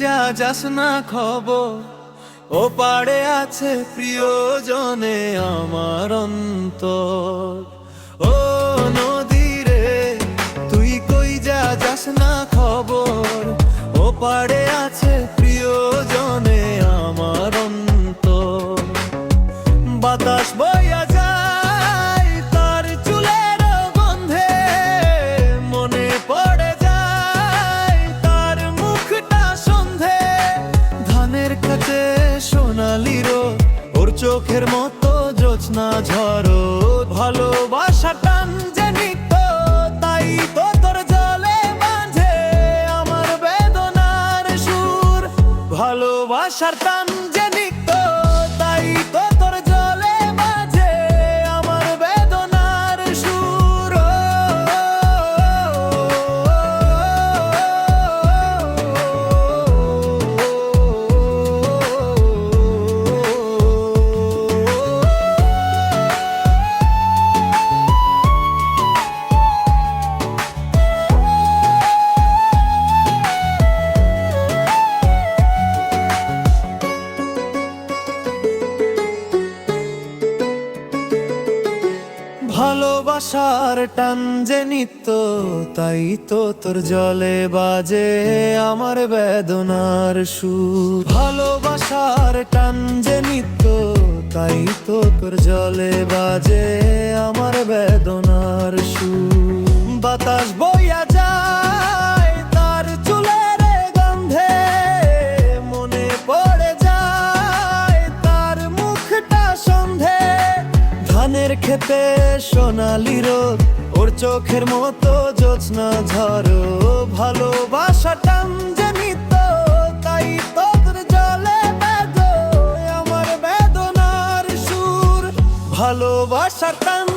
যা যাস না খবর, ও পাড়ে আছে প্রিয়জনে আমার অন্তর। ও নদী রে তুই কই যা যাস না খবর, ও পাড়ে আছে প্রিয়জনে আমার অন্তর। বাতাস বইয়া যায় তার চুলের গন্ধে, মনে পড়ে যায় তার মুখটা সন্ধে। ধানের কাছে সোনালি রোদ, ওর চোখের মতো জোছনা ঝড়ো। ভালোবাসা টান যে নিত্য, তাই তো তোর জলে বাঁধে আমার বেদনার সুর। ভালোবাসার টান যে নিত্য, তাই তো তোর জলে বাঁধে আমার বেদনার সুর। ভালোবাসার টান যে নিত্য, তাই তো তোর জলে বাজে আমার বেদনার সুর। ভালোবাসার টান যে নিত্য, তাই তো তোর জলে বাজে আমার বেদনার সুর। বাতাস বইয়া যায় তার চুলের গন্ধে, মনে পড়ে যায় তার মুখটা সন্ধে। ধানের খেতে সোনালি রোদ, ওর চোখের মতো জোছনা ঝড়ো। ভালোবাসা টান যে নিত্য, তাই তোর জলে বাঁধে আমার বেদনার সুর। ভালোবাসা টান